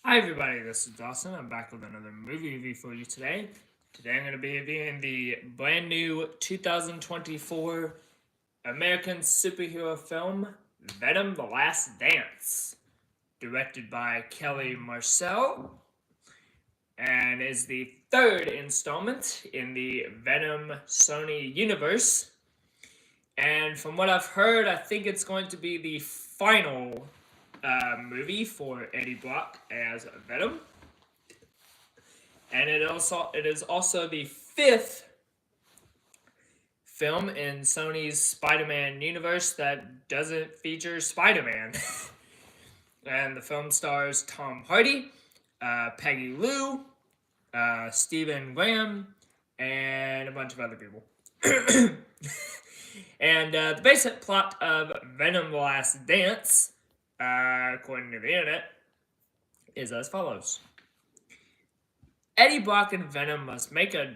Hi everybody, this is Dawson. I'm back with another movie review for you today. Today I'm going to be reviewing the brand new 2024 American superhero film, Venom: The Last Dance, directed by Kelly Marcel, and is the third installment in the Venom Sony universe. And from what I've heard, I think it's going to be the final movie for Eddie Brock as Venom. And it is also the fifth film in Sony's Spider-Man universe that doesn't feature Spider-Man. And the film stars Tom Hardy, Peggy Lou, Stephen Graham, and a bunch of other people. And the basic plot of Venom: The Last Dance, according to the internet, is as follows. Eddie Brock and Venom must make a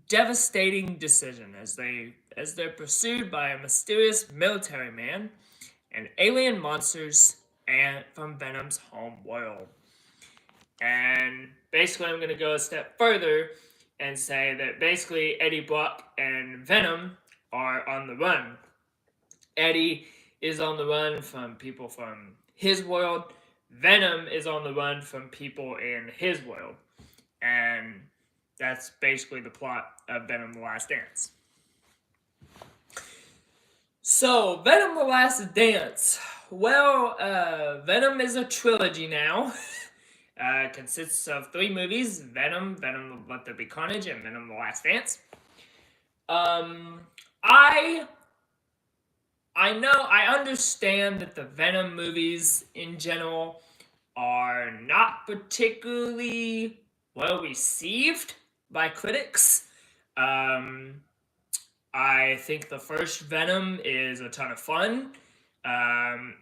devastating decision as they're pursued by a mysterious military man and alien monsters and from Venom's home world. And basically, I'm going to go a step further and say that basically Eddie Brock and Venom are on the run. Eddie is on the run from people from his world. Venom is on the run from people in his world. And that's basically the plot of Venom: The Last Dance. So, Venom: The Last Dance. Well, Venom is a trilogy now. Consists of 3 movies: Venom, Venom: Let There Be Carnage, and Venom: The Last Dance. I understand that the Venom movies in general are not particularly well received by critics. I think the first Venom is a ton of fun.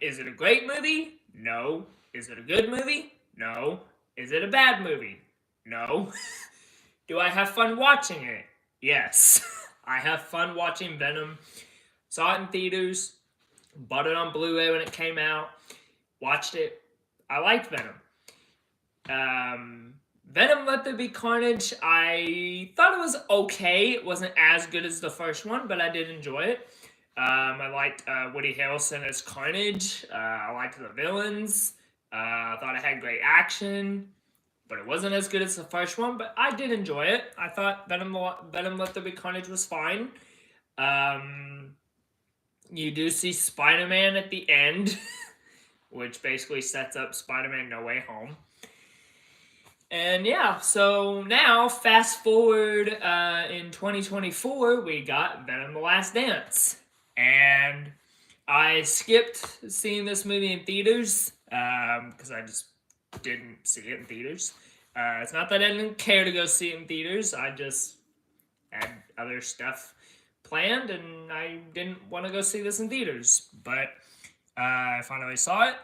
Is it a great movie? No. Is it a good movie? No. Is it a bad movie? No. Do I have fun watching it? Yes. I have fun watching Venom. Saw it in theaters. Bought it on Blu-ray when it came out. Watched it. I liked Venom. Venom: Let There Be Carnage, I thought it was okay. It wasn't as good as the first one, but I did enjoy it. I liked Woody Harrelson as Carnage. I liked the villains. I thought it had great action, but it wasn't as good as the first one, but I did enjoy it. I thought Venom Let There Be Carnage was fine. You do see Spider-Man at the end, which basically sets up Spider-Man No Way Home. And yeah, so now, fast forward in 2024, we got Venom: The Last Dance. And I skipped seeing this movie in theaters because I just didn't see it in theaters. It's not that I didn't care to go see it in theaters. I just had other stuff planned and I didn't want to go see this in theaters. But I finally saw it.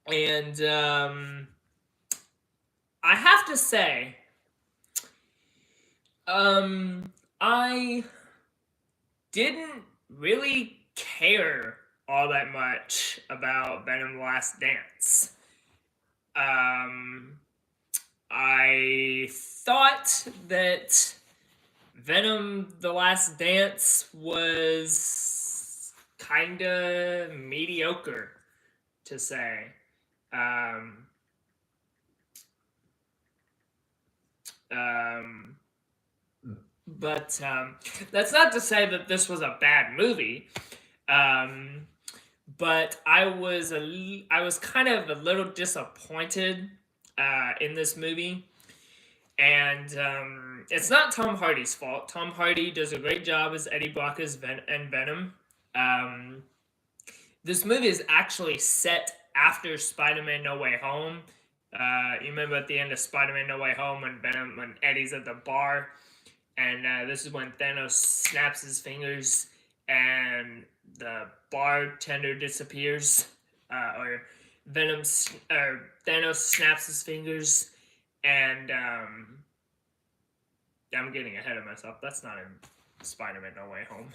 And I have to say, I didn't really care all that much about Venom: The Last Dance. I thought that Venom: The Last Dance was kinda mediocre, to say. But that's not to say that this was a bad movie. But I was kind of a little disappointed in this movie. And it's not Tom Hardy's fault. Tom Hardy does a great job as Eddie Brock as Venom. This movie is actually set after Spider-Man No Way Home. You remember at the end of Spider-Man No Way Home when Eddie's at the bar, and this is when Thanos snaps his fingers and the bartender disappears, or Thanos snaps his fingers, and I'm getting ahead of myself. That's not in Spider-Man No Way Home.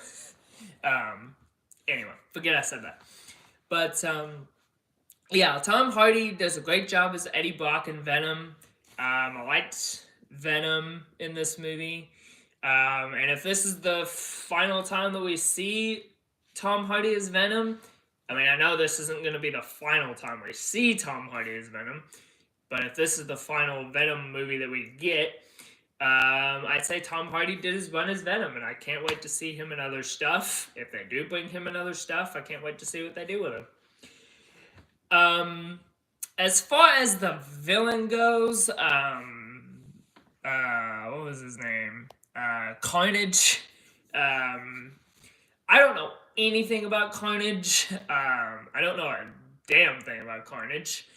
Anyway, forget I said that. But yeah, Tom Hardy does a great job as Eddie Brock in Venom. I liked Venom in this movie. And if this is the final time that we see Tom Hardy as Venom, I mean, I know this isn't going to be the final time we see Tom Hardy as Venom, but if this is the final Venom movie that we get, I'd say Tom Hardy did his run as Venom, and I can't wait to see him in other stuff. If they do bring him in other stuff, I can't wait to see what they do with him. As far as the villain goes, what was his name? Carnage. I don't know anything about Carnage. I don't know a damn thing about Carnage.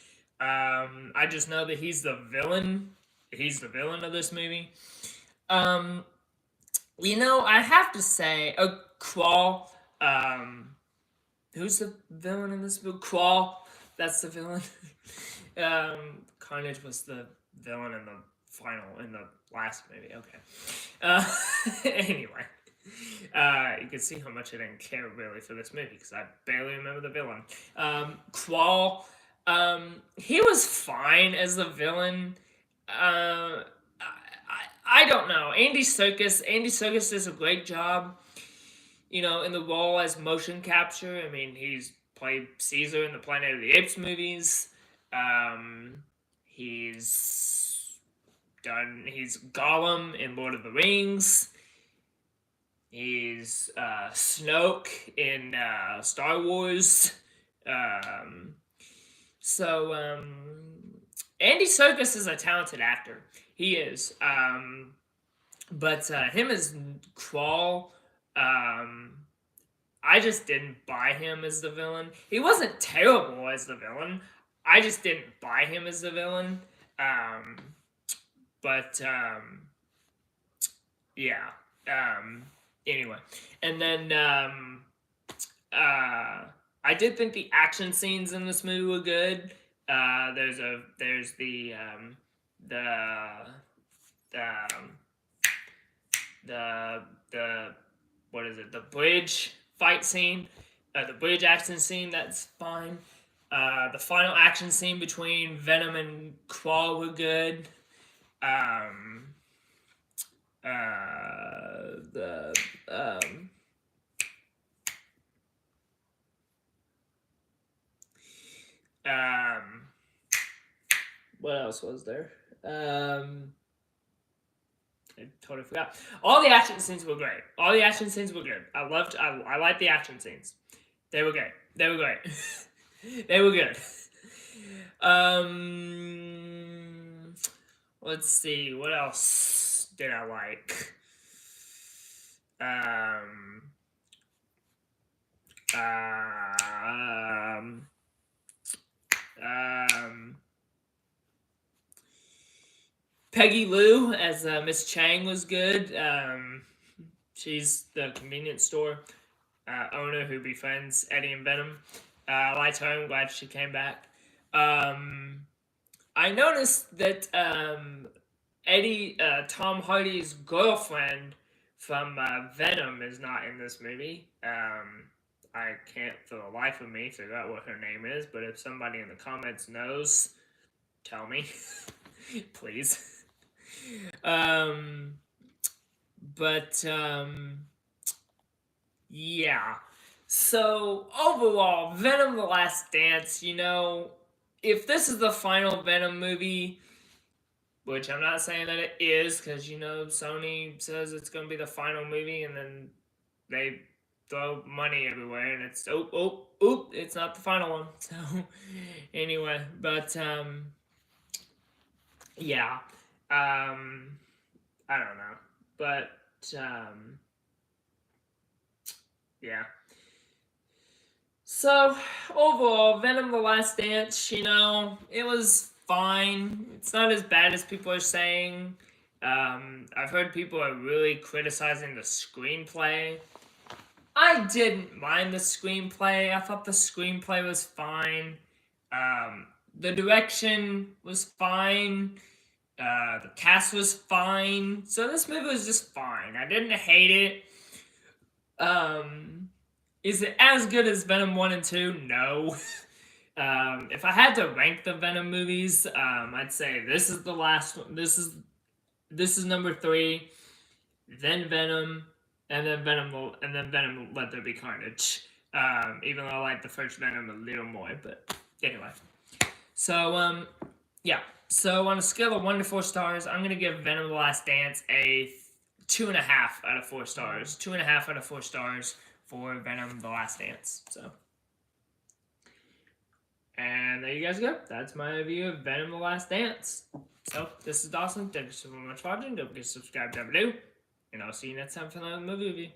I just know that he's the villain. He's the villain of this movie. I have to say, Crawl. Who's the villain in this movie? Crawl. That's the villain. Carnage was the villain in the last movie. Okay. Anyway. You can see how much I didn't care really for this movie because I barely remember the villain. Crawl. He was fine as the villain. I don't know. Andy Serkis does a great job, in the role as motion capture. I mean, he's played Caesar in the Planet of the Apes movies. He's Gollum in Lord of the Rings. He's Snoke in Star Wars. Andy Serkis is a talented actor. He is. But him as Crawl, I just didn't buy him as the villain. He wasn't terrible as the villain. I just didn't buy him as the villain. Yeah. Anyway, and then I did think the action scenes in this movie were good. There's the what is it? The bridge fight scene, the bridge action scene. That's fine. The final action scene between Venom and Crawl were good. What else was there? I totally forgot. All the action scenes were great. All the action scenes were good. I liked the action scenes. They were great. They were great. They were good. Let's see. What else did I like? Peggy Lou as Miss Chang was good. She's the convenience store owner who befriends Eddie and Venom. I liked her. I'm glad she came back. I noticed that Tom Hardy's girlfriend from Venom is not in this movie. I can't for the life of me figure out what her name is, but if somebody in the comments knows, tell me, please. Yeah. So overall, Venom: The Last Dance. If this is the final Venom movie, which I'm not saying that it is, because Sony says it's going to be the final movie, and then they throw money everywhere, and it's it's not the final one. So anyway, but yeah, I don't know, but yeah. So overall, Venom: The Last Dance, it was fine. It's not as bad as people are saying. I've heard people are really criticizing the screenplay. I didn't mind the screenplay. I thought the screenplay was fine. The direction was fine. The cast was fine. So this movie was just fine. I didn't hate it. Is it as good as Venom 1 and 2? No. If I had to rank the Venom movies, I'd say this is the last one. This is number 3, then Venom, and then Venom Let There Be Carnage. Even though I like the first Venom a little more, but anyway. So yeah. So on a scale of 1 to 4 stars, I'm gonna give Venom: The Last Dance a 2.5 out of 4 stars. 2.5 out of 4 stars for Venom: The Last Dance. So. And there you guys go. That's my review of Venom: The Last Dance. So, this is Dawson. Thank you so much for watching. Don't forget to subscribe down below. And I'll see you next time for another movie review.